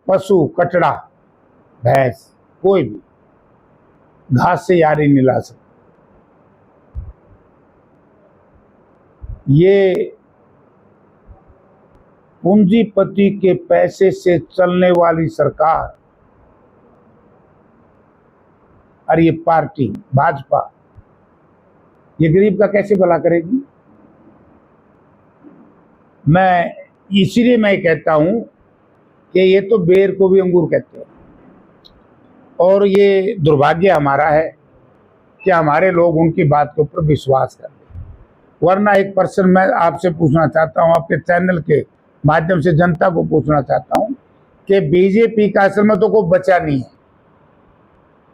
पशु, कटड़ा, भैंस, कोई भी घास से यारी नहीं ला सकता। ये पूंजीपति के पैसे से चलने वाली सरकार और ये पार्टी भाजपा, ये गरीब का कैसे भला करेगी? इसीलिए मैं कहता हूं कि ये तो बेर को भी अंगूर कहते हैं, और ये दुर्भाग्य हमारा है कि हमारे लोग उनकी बात के ऊपर विश्वास करते हैं। वरना एक पर्सन मैं आपसे पूछना चाहता हूं, आपके चैनल के माध्यम से जनता को पूछना चाहता हूं कि बीजेपी का असल में तो कोई बचा नहीं है।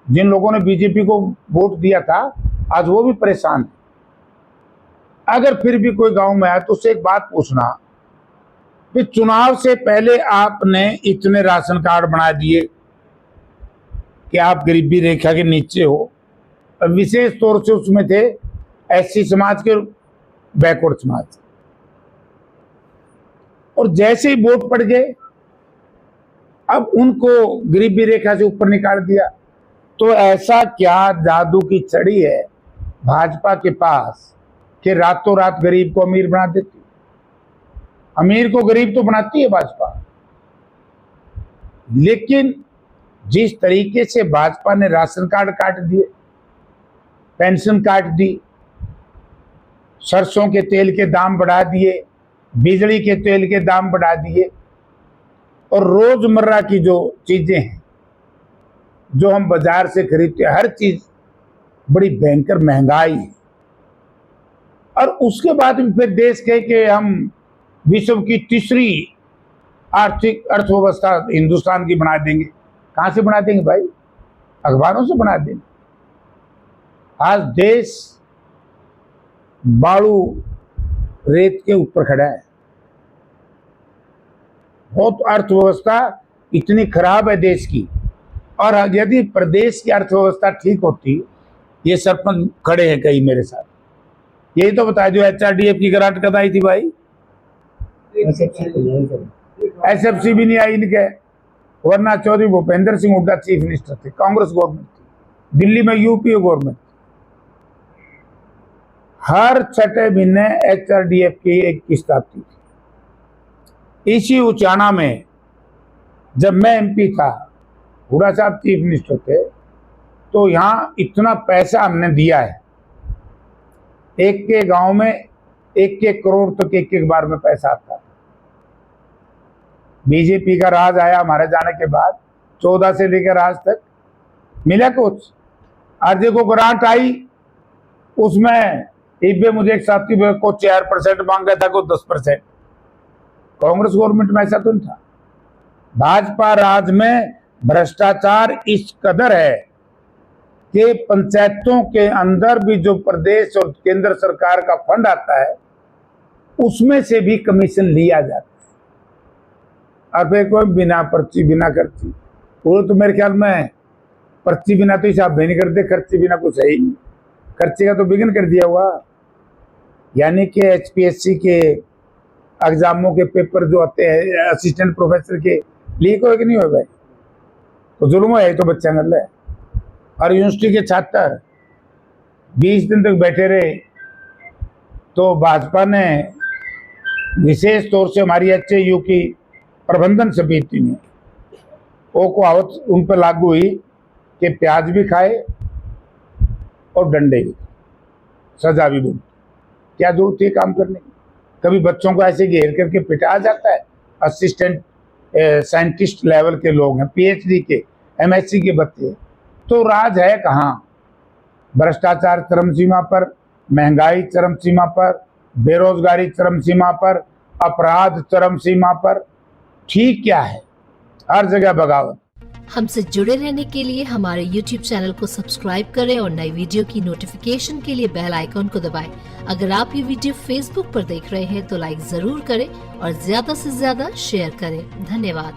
जिन लोगों ने बीजेपी को वोट दिया था आज वो भी परेशान है। अगर फिर भी कोई गांव में आया तो उससे एक बात पूछना कि चुनाव से पहले आपने इतने राशन कार्ड बना दिए कि आप गरीबी रेखा के नीचे हो, विशेष तौर से उसमें थे एससी समाज के, बैकवर्ड समाज, और जैसे ही वोट पड़ गए अब उनको गरीबी रेखा से ऊपर निकाल दिया। तो ऐसा क्या जादू की छड़ी है भाजपा के पास कि रातों रात गरीब को अमीर बना देती? अमीर को गरीब तो बनाती है भाजपा, लेकिन जिस तरीके से भाजपा ने राशन कार्ड काट दिए, पेंशन काट दी, सरसों के तेल के दाम बढ़ा दिए, बिजली के तेल के दाम बढ़ा दिए, और रोजमर्रा की जो चीजें हैं जो हम बाजार से खरीदते हैं, हर चीज बड़ी भयंकर महंगाई है। और उसके बाद भी फिर देश कहे कि हम विश्व की तीसरी आर्थिक अर्थव्यवस्था हिंदुस्तान की बना देंगे। कहां से बना देंगे भाई? अखबारों से बना देंगे। आज देश बालू रेत के ऊपर खड़ा है। बहुत अर्थव्यवस्था इतनी खराब है देश की, और यदि प्रदेश की अर्थव्यवस्था ठीक होती, ये सरपंच खड़े हैं कई मेरे साथ, यही तो बताया जो HRDF की ग्रांट कब आई थी भाई? SFC भी नहीं आई इनके, वरना चौधरी भूपेंद्र सिंह हुड्डा चीफ मिनिस्टर थे, कांग्रेस गवर्नमेंट थी, दिल्ली में यूपीए गवर्नमेंट। हर छठे महीने HRDF की एक किस्त आती थी। इसी उचाना में जब मैं MP था, हुड्डा साहब चीफ मिनिस्टर थे, तो यहाँ इतना पैसा हमने दिया है, एक के गांव में 1-1 करोड़ तक एक बार में पैसा आता है। बीजेपी का राज आया हमारे जाने के बाद, 14 से लेकर आज तक मिला कुछ? आज देखो ग्रांट आई, उसमें मुझे एक साथी को 4% मांगा था, को 10%। कांग्रेस गवर्नमेंट में ऐसा तो नहीं था। भाजपा राज में भ्रष्टाचार इस कदर है कि पंचायतों के अंदर भी जो प्रदेश और केंद्र सरकार का फंड आता है उसमें से भी कमीशन लिया जाता है। अब एक बिना पर्ची बिना खर्ची, वो तो मेरे ख्याल में पर्ची बिना तो हिसाब भी नहीं करते, खर्ची बिना कुछ है ही नहीं। खर्चे का तो बिगिन कर दिया हुआ। यानी कि HPSC के एग्जामों के पेपर जो आते हैं असिस्टेंट प्रोफेसर के, लीक हो कि नहीं हो भाई? तो जुल्म है तो बच्चा गल है। और यूनिवर्सिटी के छात्र 20 दिन तक बैठे रहे, तो भाजपा ने विशेष तौर से हमारी HAU की प्रबंधन समिति ने वो कहावत उन पर लागू हुई कि प्याज भी खाए और डंडे भी, सजा भी दूं। क्या जरूरत है काम करने की? कभी बच्चों को ऐसे घेर करके पिटाया जाता है। असिस्टेंट साइंटिस्ट लेवल के लोग हैं, PhD के, MSc के बच्चे। तो राज है कहाँ? भ्रष्टाचार चरम सीमा पर, महंगाई चरम सीमा पर, बेरोजगारी चरम सीमा पर, अपराध चरम सीमा पर। ठीक क्या है? हर जगह बगावत। हमसे जुड़े रहने के लिए हमारे YouTube चैनल को सब्सक्राइब करें और नई वीडियो की नोटिफिकेशन के लिए बेल आइकॉन को दबाएं। अगर आप ये वीडियो Facebook पर देख रहे हैं तो लाइक जरूर करें और ज्यादा से ज्यादा शेयर करें। धन्यवाद।